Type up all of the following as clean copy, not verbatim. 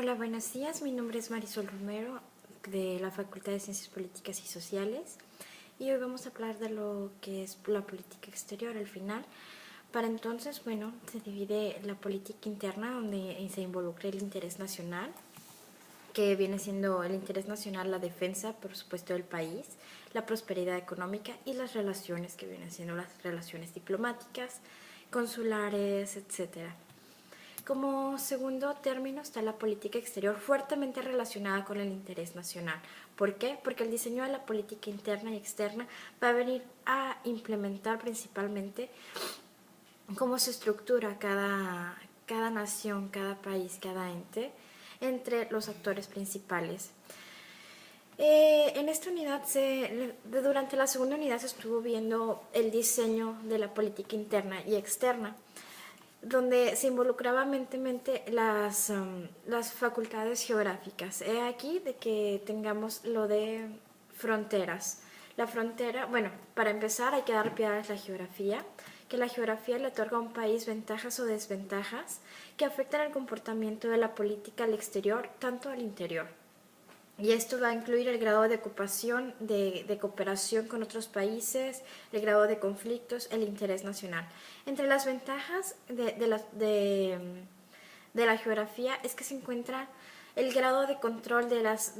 Hola, buenos días. Mi nombre es Marisol Romero de la Facultad de Ciencias Políticas y Sociales y hoy vamos a hablar de lo que es la política exterior al final. Para entonces, bueno, se divide la política interna donde se involucra el interés nacional, que viene siendo el interés nacional, la defensa, por supuesto, del país, la prosperidad económica y las relaciones, que vienen siendo las relaciones diplomáticas, consulares, etcétera. Como segundo término está la política exterior, fuertemente relacionada con el interés nacional. ¿Por qué? Porque el diseño de la política interna y externa va a venir a implementar principalmente cómo se estructura cada nación, cada país, cada ente entre los actores principales. En esta unidad, durante la segunda unidad se estuvo viendo el diseño de la política interna y externa, donde se involucraba mente las facultades geográficas. He aquí de que tengamos lo de fronteras. La frontera, bueno, para empezar hay que dar piedad a la geografía, que la geografía le otorga a un país ventajas o desventajas que afectan el comportamiento de la política al exterior, tanto al interior. Y esto va a incluir el grado de ocupación, de cooperación con otros países, el grado de conflictos, el interés nacional. Entre las ventajas de la geografía es que se encuentra el grado de control de las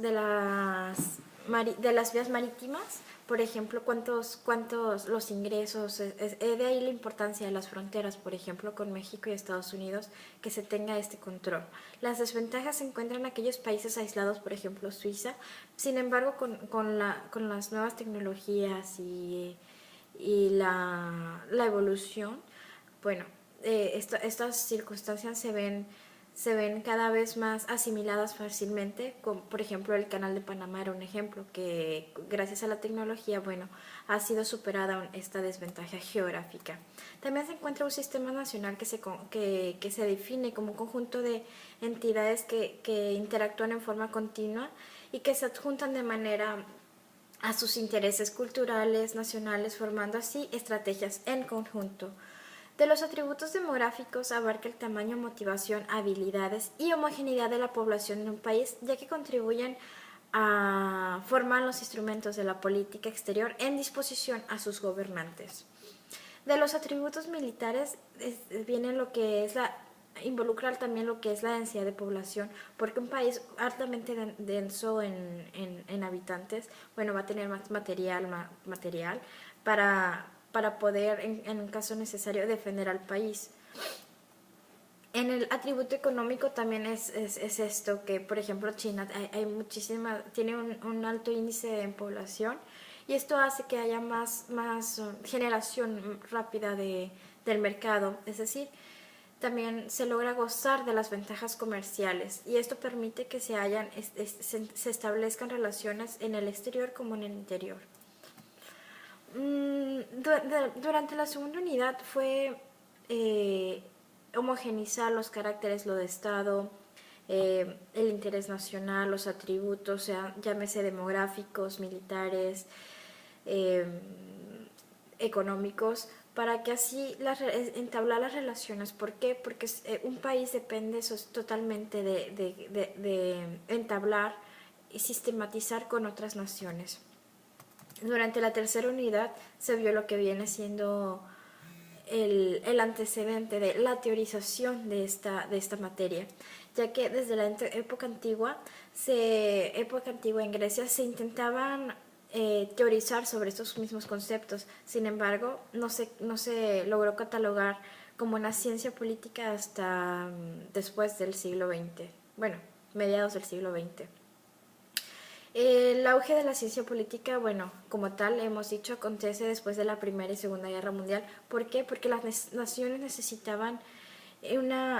vías marítimas, por ejemplo, cuántos los ingresos, de ahí la importancia de las fronteras, por ejemplo, con México y Estados Unidos, que se tenga este control. Las desventajas se encuentran en aquellos países aislados, por ejemplo, Suiza. Sin embargo, con las nuevas tecnologías y la evolución, bueno, estas circunstancias se ven cada vez más asimiladas fácilmente, como por ejemplo el canal de Panamá era un ejemplo que gracias a la tecnología, bueno, ha sido superada esta desventaja geográfica. También se encuentra un sistema nacional que se define como un conjunto de entidades que interactúan en forma continua y que se adjuntan de manera a sus intereses culturales, nacionales, formando así estrategias en conjunto. De los atributos demográficos abarca el tamaño, motivación, habilidades y homogeneidad de la población en un país, ya que contribuyen a formar los instrumentos de la política exterior en disposición a sus gobernantes. De los atributos militares viene lo que es involucrar también lo que es la densidad de población, porque un país altamente denso en habitantes, bueno, va a tener más material para poder, en un caso necesario, defender al país. En el atributo económico también es esto, que por ejemplo China tiene un alto índice en población y esto hace que haya más generación rápida del mercado, es decir, también se logra gozar de las ventajas comerciales y esto permite que se establezcan relaciones en el exterior como en el interior. Durante la segunda unidad fue homogenizar los caracteres, lo de Estado, el interés nacional, los atributos, o sea, llámese demográficos, militares, eh, económicos, para que así entablar las relaciones. ¿Por qué? Porque un país depende totalmente de entablar y sistematizar con otras naciones. Durante la tercera unidad se vio lo que viene siendo el antecedente de la teorización de esta materia, ya que desde la época antigua en Grecia se intentaban teorizar sobre estos mismos conceptos. Sin embargo, no se logró catalogar como una ciencia política hasta después del siglo XX, bueno, mediados del siglo XX. El auge de la ciencia política, bueno, como tal, hemos dicho, acontece después de la Primera y Segunda Guerra Mundial. ¿Por qué? Porque las naciones necesitaban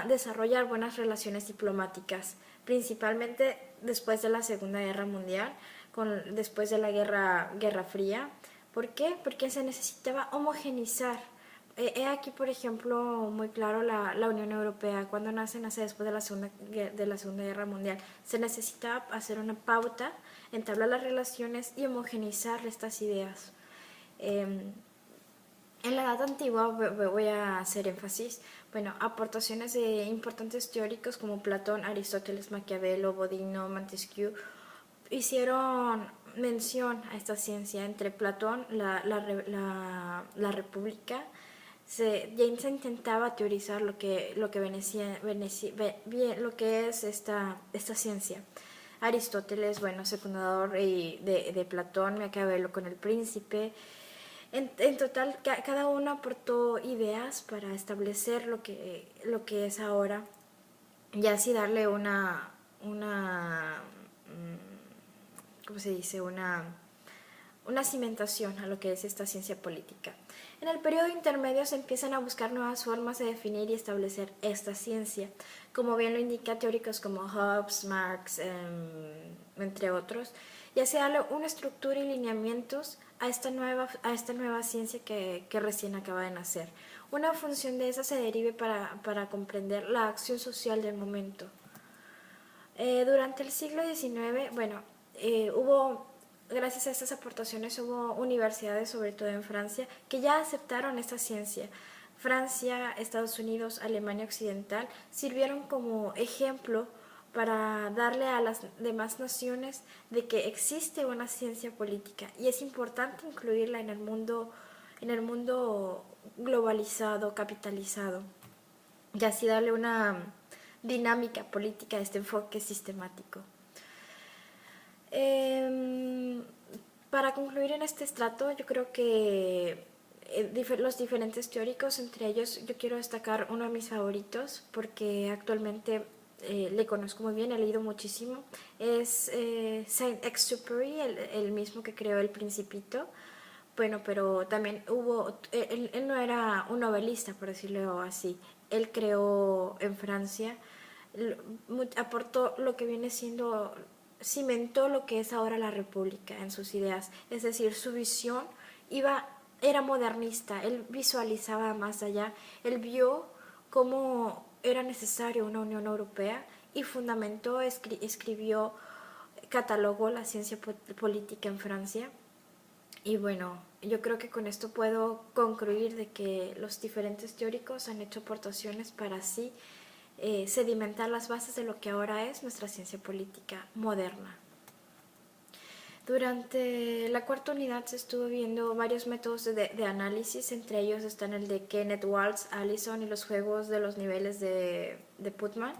desarrollar buenas relaciones diplomáticas, principalmente después de la Segunda Guerra Mundial, después de la Guerra Fría. ¿Por qué? Porque se necesitaba homogenizar. He aquí, por ejemplo, muy claro la Unión Europea. Cuando nace después de la Segunda Guerra Mundial. Se necesitaba hacer una pauta, entablar las relaciones y homogenizar estas ideas. En la Edad Antigua voy a hacer énfasis, Bueno, aportaciones de importantes teóricos como Platón, Aristóteles, Maquiavelo, Bodino, Montesquieu hicieron mención a esta ciencia. Entre Platón, la República, ya se intentaba teorizar lo que lo que es esta ciencia. Aristóteles, bueno, secundador de Platón, Maquiavelo con el Príncipe. En total, cada uno aportó ideas para establecer lo que es ahora y así darle ¿cómo se dice? Una cimentación a lo que es esta ciencia política. En el periodo intermedio se empiezan a buscar nuevas formas de definir y establecer esta ciencia, como bien lo indica teóricos como Hobbes, Marx, entre otros, y así darle una estructura y lineamientos a esta nueva ciencia que recién acaba de nacer. Una función de esa se derive para comprender la acción social del momento. Durante el siglo XIX, bueno, gracias a estas aportaciones hubo universidades, sobre todo en Francia, que ya aceptaron esta ciencia. Francia, Estados Unidos, Alemania Occidental sirvieron como ejemplo para darle a las demás naciones de que existe una ciencia política y es importante incluirla en el mundo globalizado, capitalizado, y así darle una dinámica política a este enfoque sistemático. Para concluir en este estrato, yo creo que los diferentes teóricos, entre ellos yo quiero destacar uno de mis favoritos porque actualmente le conozco muy bien, he leído muchísimo, es Saint-Exupéry, el mismo que creó El Principito. Bueno, pero también él no era un novelista, por decirlo así, él creó en Francia, aportó lo que viene siendo, cimentó lo que es ahora la República en sus ideas, es decir, su visión era modernista, él visualizaba más allá, él vio cómo era necesario una Unión Europea y fundamentó, escribió, catalogó la ciencia política en Francia. Y bueno, yo creo que con esto puedo concluir de que los diferentes teóricos han hecho aportaciones para así sedimentar las bases de lo que ahora es nuestra ciencia política moderna. Durante la cuarta unidad se estuvo viendo varios métodos de análisis, entre ellos están el de Kenneth Waltz, Allison y los juegos de los niveles de Putnam.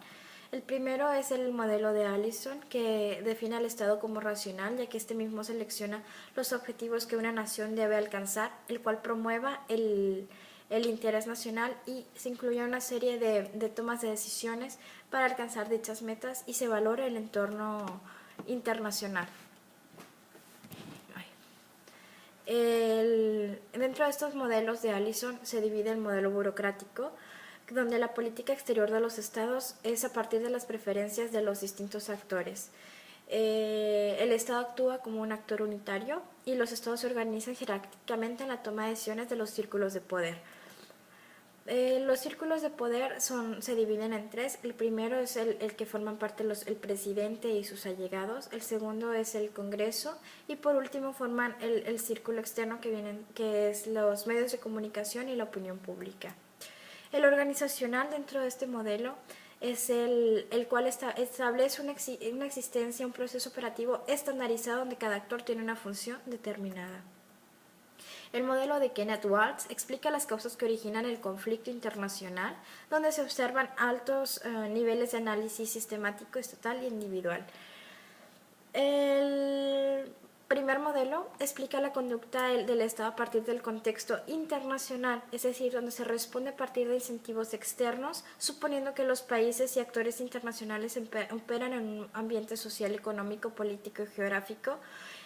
El primero es el modelo de Allison, que define al Estado como racional, ya que este mismo selecciona los objetivos que una nación debe alcanzar, el cual promueva el interés nacional y se incluye una serie de tomas de decisiones para alcanzar dichas metas y se valora el entorno internacional. Dentro de estos modelos de Allison se divide el modelo burocrático, donde la política exterior de los estados es a partir de las preferencias de los distintos actores. El Estado actúa como un actor unitario y los estados se organizan jerárquicamente en la toma de decisiones de los círculos de poder. Los círculos de poder se dividen en tres. El primero es el que forman parte el presidente y sus allegados. El segundo es el Congreso. Y por último forman el círculo externo que es los medios de comunicación y la opinión pública. El organizacional dentro de este modelo es el cual establece una existencia, un proceso operativo estandarizado donde cada actor tiene una función determinada. El modelo de Kenneth Waltz explica las causas que originan el conflicto internacional, donde se observan altos niveles de análisis sistemático, estatal y individual. El primer modelo explica la conducta del Estado a partir del contexto internacional, es decir, donde se responde a partir de incentivos externos, suponiendo que los países y actores internacionales operan en un ambiente social, económico, político y geográfico,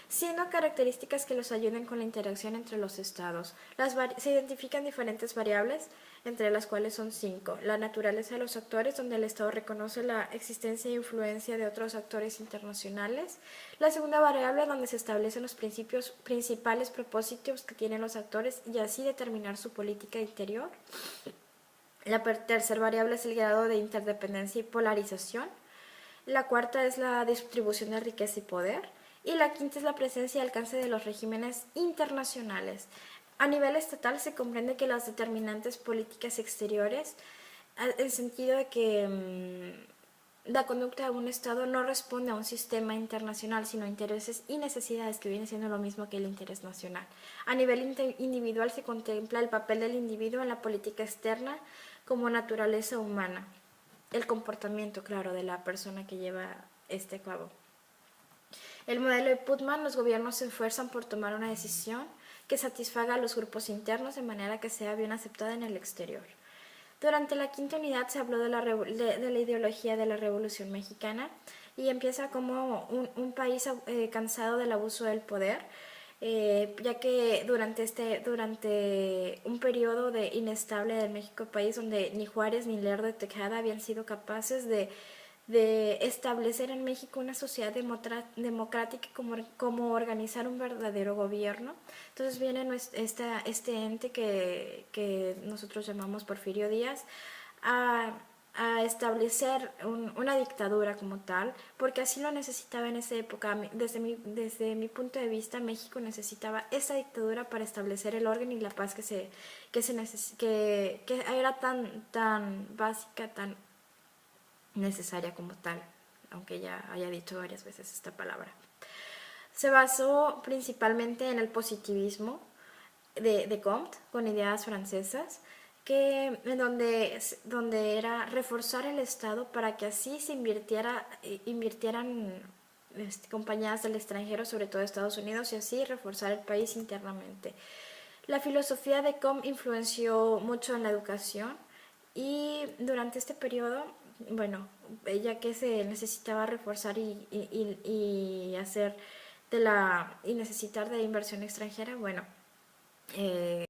siendo características que los ayuden con la interacción entre los estados. Se identifican diferentes variables, entre las cuales son 5. La naturaleza de los actores, donde el Estado reconoce la existencia e influencia de otros actores internacionales. La segunda variable, donde se establecen los principales propósitos que tienen los actores y así determinar su política interior. La tercera variable es el grado de interdependencia y polarización. La cuarta es la distribución de riqueza y poder. Y la quinta es la presencia y alcance de los regímenes internacionales. A nivel estatal se comprende que las determinantes políticas exteriores el sentido de que la conducta de un Estado no responde a un sistema internacional, sino a intereses y necesidades, que viene siendo lo mismo que el interés nacional. A nivel individual se contempla el papel del individuo en la política externa como naturaleza humana, el comportamiento, claro, de la persona que lleva este a cabo. El modelo de Putnam: los gobiernos se esfuerzan por tomar una decisión que satisfaga a los grupos internos de manera que sea bien aceptada en el exterior. Durante la quinta unidad se habló de la ideología de la Revolución Mexicana, y empieza como un país cansado del abuso del poder, ya que durante un periodo inestable del México país, donde ni Juárez ni Lerdo de Tejada habían sido capaces de establecer en México una sociedad democrática, como organizar un verdadero gobierno. Entonces viene este ente que nosotros llamamos Porfirio Díaz a establecer una dictadura como tal, porque así lo necesitaba en esa época. Desde mi punto de vista, México necesitaba esa dictadura para establecer el orden y la paz que era tan básica, tan necesaria como tal, aunque ya haya dicho varias veces esta palabra. Se basó principalmente en el positivismo de Comte, con ideas francesas, donde era reforzar el Estado para que así se invirtieran compañías del extranjero, sobre todo Estados Unidos, y así reforzar el país internamente. La filosofía de Comte influenció mucho en la educación, y durante este periodo, bueno, ya que se necesitaba reforzar y hacer y necesitar de inversión extranjera, bueno,